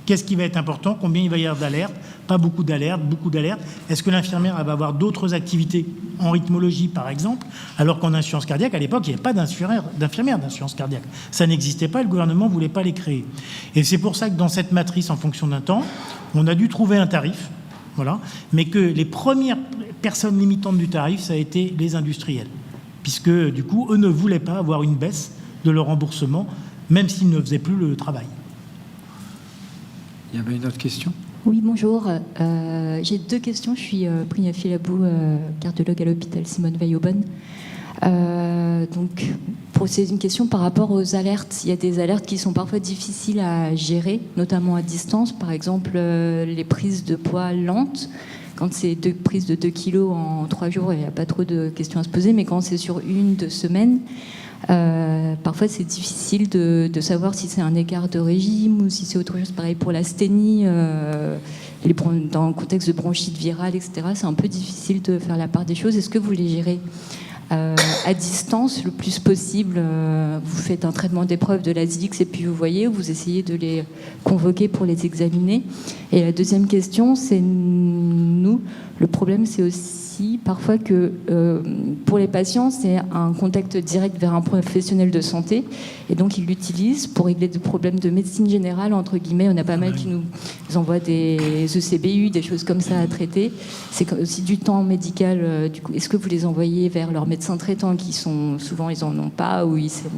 qu'est-ce qui va être important? Combien il va y avoir d'alertes? Pas beaucoup d'alertes, beaucoup d'alertes. Est-ce que l'infirmière va avoir d'autres activités en rythmologie, par exemple, alors qu'en insuffisance cardiaque, à l'époque, il n'y avait pas d'infirmière d'insuffisance cardiaque. Ça n'existait pas, le gouvernement ne voulait pas les créer. Et c'est pour ça que dans cette matrice, en fonction d'un temps, on a dû trouver un tarif, voilà, mais que les premières personnes limitantes du tarif, ça a été les industriels. Puisque, du coup, eux ne voulaient pas avoir une baisse de leur remboursement, même s'ils ne faisaient plus le travail. Il y avait une autre question? Oui, bonjour. J'ai 2 questions. Je suis Priya Filabou, cardiologue à l'hôpital Simone Veil-Aubonne. Donc, c'est une question par rapport aux alertes. Il y a des alertes qui sont parfois difficiles à gérer, notamment à distance. Par exemple, les prises de poids lentes. Quand c'est 2 prises de 2 kilos en 3 jours, il n'y a pas trop de questions à se poser. Mais quand c'est sur 1-2 semaines, parfois c'est difficile de savoir si c'est un écart de régime ou si c'est autre chose. Pareil pour l'asthénie, dans le contexte de bronchite virale, etc. C'est un peu difficile de faire la part des choses. Est-ce que vous les gérez à distance le plus possible. Vous faites un traitement d'épreuve de l'ASIX et puis vous voyez, vous essayez de les convoquer pour les examiner. Et la deuxième question, c'est nous. Le problème, c'est aussi parfois que pour les patients, c'est un contact direct vers un professionnel de santé. Et donc, ils l'utilisent pour régler des problèmes de médecine générale, entre guillemets. On a pas mal qui nous envoient des ECBU, des choses comme ça à traiter. C'est aussi du temps médical. Du coup, est-ce que vous les envoyez vers leurs médecins traitants qui sont souvent, ils n'en ont pas ou c'est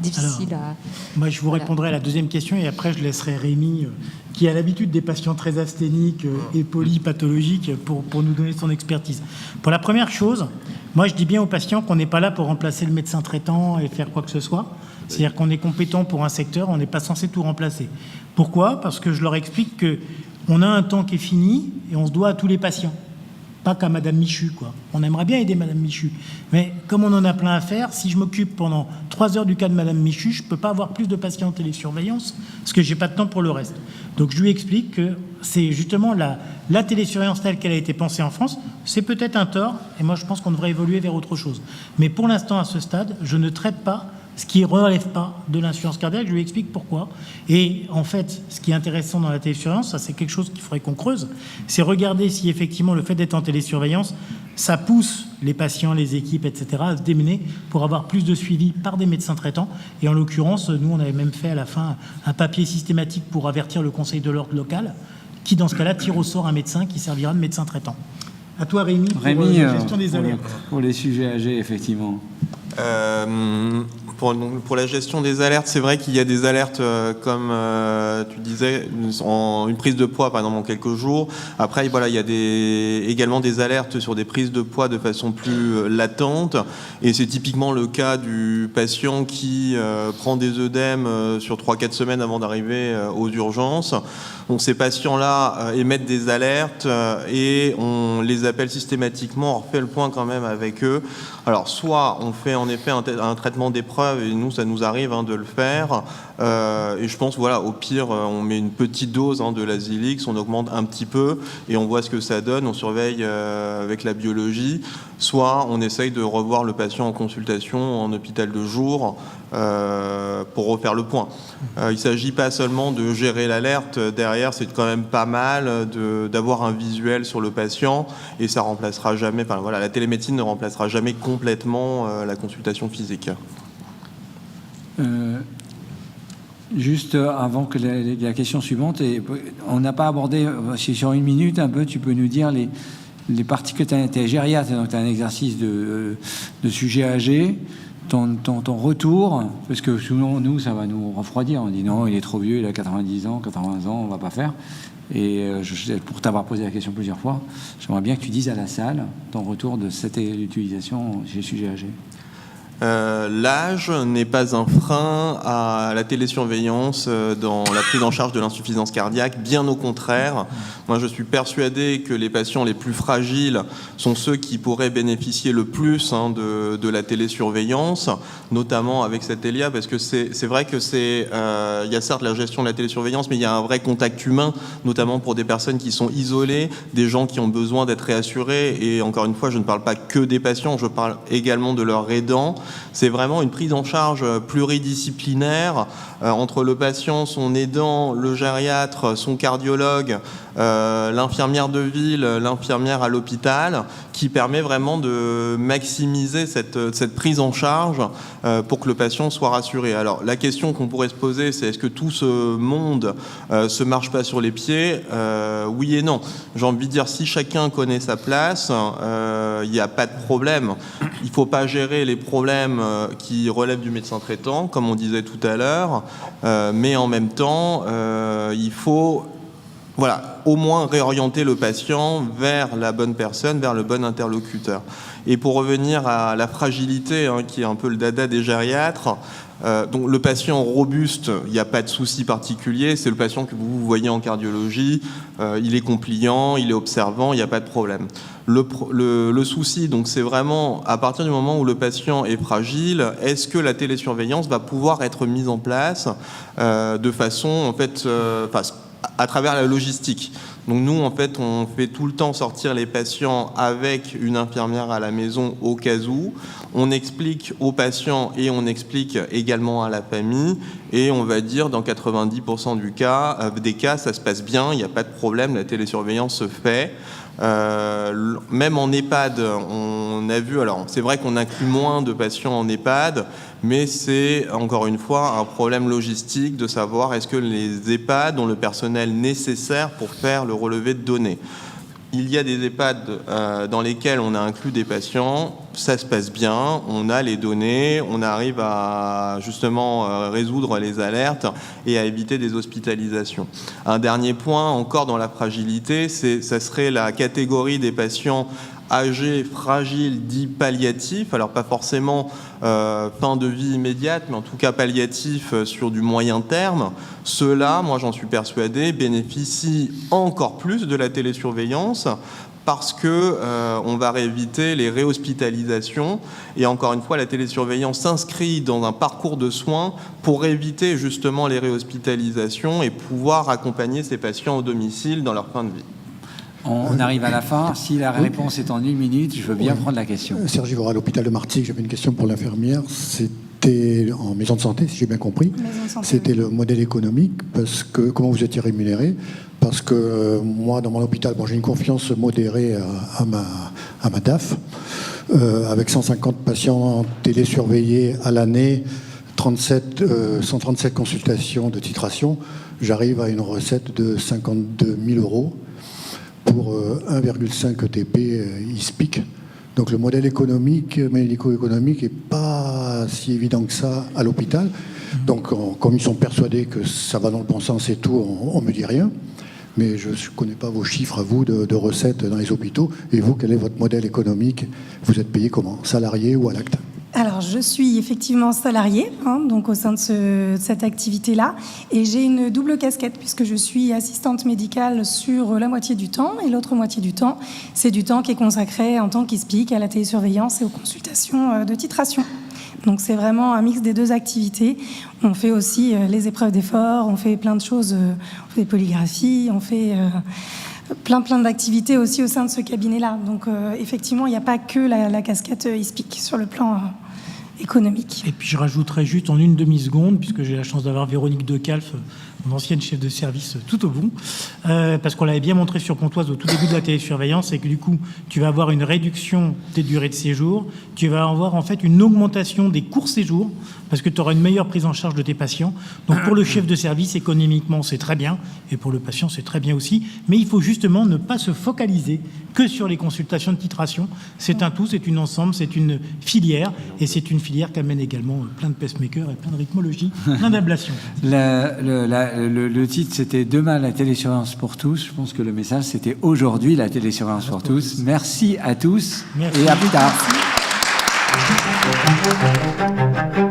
difficile à... Moi, je vous répondrai à la deuxième question et après, je laisserai Rémi, qui a l'habitude des patients très asthéniques et polypathologiques, pour nous donner son expertise. Pour la première chose, moi, je dis bien aux patients qu'on n'est pas là pour remplacer le médecin traitant et faire quoi que ce soit. C'est-à-dire qu'on est compétent pour un secteur, on n'est pas censé tout remplacer. Pourquoi ? Parce que je leur explique qu'on a un temps qui est fini et on se doit à tous les patients. Pas qu'à Madame Michu, quoi. On aimerait bien aider Madame Michu. Mais comme on en a plein à faire, si je m'occupe pendant 3 heures du cas de Madame Michu, je ne peux pas avoir plus de patients en télésurveillance parce que je n'ai pas de temps pour le reste. Donc je lui explique que c'est justement la télésurveillance telle qu'elle a été pensée en France, c'est peut-être un tort, et moi je pense qu'on devrait évoluer vers autre chose. Mais pour l'instant, à ce stade, je ne traite pas ce qui ne relève pas de l'insuffisance cardiaque. Je lui explique pourquoi. Et en fait, ce qui est intéressant dans la télésurveillance, ça c'est quelque chose qu'il faudrait qu'on creuse, c'est regarder si effectivement le fait d'être en télésurveillance, ça pousse les patients, les équipes, etc. à se démener pour avoir plus de suivi par des médecins traitants. Et en l'occurrence, nous on avait même fait à la fin un papier systématique pour avertir le conseil de l'ordre local, qui dans ce cas-là tire au sort un médecin qui servira de médecin traitant. À toi Rémi, pour la gestion des alertes. Pour les sujets âgés, effectivement. Pour la gestion des alertes, c'est vrai qu'il y a des alertes comme tu disais, une prise de poids par exemple en quelques jours. Après, voilà, il y a également des alertes sur des prises de poids de façon plus latente. Et c'est typiquement le cas du patient qui prend des œdèmes sur 3-4 semaines avant d'arriver aux urgences. Donc ces patients-là émettent des alertes et on les appelle systématiquement, on refait le point quand même avec eux. Alors soit on fait en effet un traitement d'épreuve, et nous ça nous arrive de le faire, et je pense voilà, au pire on met une petite dose de l'Azilix, on augmente un petit peu et on voit ce que ça donne, on surveille avec la biologie. Soit on essaye de revoir le patient en consultation en hôpital de jour pour refaire le point. Il ne s'agit pas seulement de gérer l'alerte, derrière c'est quand même pas mal d'avoir un visuel sur le patient, et ça remplacera jamais, enfin voilà, la télémédecine ne remplacera jamais complètement la consultation physique. Juste avant que la question suivante, et on n'a pas abordé, sur 1 minute un peu, tu peux nous dire les parties que tu as gériatre, donc tu as un exercice de sujet âgé, ton retour, parce que souvent nous ça va nous refroidir, on dit non il est trop vieux, il a 90 ans, 80 ans, on va pas faire. Et pour t'avoir posé la question plusieurs fois, j'aimerais bien que tu dises à la salle ton retour de cette utilisation chez sujet âgé. L'âge n'est pas un frein à la télésurveillance dans la prise en charge de l'insuffisance cardiaque, bien au contraire. Moi, je suis persuadé que les patients les plus fragiles sont ceux qui pourraient bénéficier le plus de la télésurveillance, notamment avec cette ELIA, parce que c'est vrai que il y a certes la gestion de la télésurveillance, mais il y a un vrai contact humain, notamment pour des personnes qui sont isolées, des gens qui ont besoin d'être réassurés, et encore une fois, je ne parle pas que des patients, je parle également de leurs aidants. C'est vraiment une prise en charge pluridisciplinaire entre le patient, son aidant, le gériatre, son cardiologue, l'infirmière de ville, l'infirmière à l'hôpital, qui permet vraiment de maximiser cette prise en charge pour que le patient soit rassuré. Alors la question qu'on pourrait se poser, c'est est-ce que tout ce monde se marche pas sur les pieds ? Oui et non. J'ai envie de dire, si chacun connaît sa place, il n'y a pas de problème. Il ne faut pas gérer les problèmes qui relèvent du médecin traitant, comme on disait tout à l'heure, mais en même temps, il faut au moins réorienter le patient vers la bonne personne, vers le bon interlocuteur. Et pour revenir à la fragilité, qui est un peu le dada des gériatres, donc le patient robuste, il n'y a pas de souci particulier, c'est le patient que vous voyez en cardiologie, il est compliant, il est observant, il n'y a pas de problème. Le souci, donc, c'est vraiment à partir du moment où le patient est fragile, est-ce que la télésurveillance va pouvoir être mise en place de façon, en fait, à travers la logistique. Donc nous, en fait, on fait tout le temps sortir les patients avec une infirmière à la maison au cas où. On explique aux patients et on explique également à la famille. Et on va dire, dans 90% des cas, ça se passe bien, il n'y a pas de problème, la télésurveillance se fait. Même en EHPAD, on a vu, alors c'est vrai qu'on inclut moins de patients en EHPAD, mais c'est encore une fois un problème logistique de savoir est-ce que les EHPAD ont le personnel nécessaire pour faire le relevé de données. Il y a des EHPAD dans lesquels on a inclus des patients, ça se passe bien, on a les données, on arrive à justement résoudre les alertes et à éviter des hospitalisations. Un dernier point, encore dans la fragilité, ça serait la catégorie des patients âgés, fragiles, dits palliatifs, alors pas forcément fin de vie immédiate, mais en tout cas palliatifs sur du moyen terme. Ceux-là, moi j'en suis persuadé, bénéficient encore plus de la télésurveillance parce que on va éviter les réhospitalisations. Et encore une fois, la télésurveillance s'inscrit dans un parcours de soins pour éviter justement les réhospitalisations et pouvoir accompagner ces patients au domicile dans leur fin de vie. On arrive à la fin. Si la réponse est en 1 minute, je veux bien prendre la question. Sergi Vora, à l'hôpital de Martigues, j'avais une question pour l'infirmière. C'était en maison de santé, si j'ai bien compris. C'était le modèle économique, parce que comment vous étiez rémunéré? Parce que moi, dans mon hôpital, j'ai une confiance modérée à ma DAF. Avec 150 patients télésurveillés à l'année, 137 consultations de titration, j'arrive à une recette de 52 000 € pour 1,5 ETP ISPIC. Donc le modèle économique, médico-économique, n'est pas si évident que ça à l'hôpital. Donc comme ils sont persuadés que ça va dans le bon sens et tout, on ne me dit rien. Mais je ne connais pas vos chiffres à vous de recettes dans les hôpitaux. Et vous, quel est votre modèle économique? Vous êtes payé comment? Salarié ou à l'acte? Alors, je suis effectivement salariée, donc au sein de cette activité-là, et j'ai une double casquette puisque je suis assistante médicale sur la moitié du temps, et l'autre moitié du temps, c'est du temps qui est consacré en tant qu'ISPIC à la télésurveillance et aux consultations de titration. Donc c'est vraiment un mix des deux activités. On fait aussi les épreuves d'effort, on fait plein de choses, on fait des polygraphies, on fait plein d'activités aussi au sein de ce cabinet-là. Donc effectivement, il n'y a pas que la casquette ISPIC sur le plan économique. Et puis je rajouterais juste en une demi-seconde, puisque j'ai la chance d'avoir Véronique Decalf, mon ancienne chef de service, tout au bout, parce qu'on l'avait bien montré sur Pontoise au tout début de la télésurveillance, et que du coup, tu vas avoir une réduction des durées de séjour, tu vas avoir en fait une augmentation des courts séjours, parce que tu auras une meilleure prise en charge de tes patients. Donc pour le chef de service, économiquement, c'est très bien, et pour le patient, c'est très bien aussi, mais il faut justement ne pas se focaliser que sur les consultations de titration. C'est un tout, c'est une ensemble, c'est une filière, et c'est une filière qui amène également plein de pacemakers et plein de rythmologie, plein d'ablations. Le titre, c'était « Demain, la télésurveillance pour tous ». Je pense que le message, c'était « Aujourd'hui, la télésurveillance pour tous ». Merci à tous. Merci. Et à plus tard. Merci.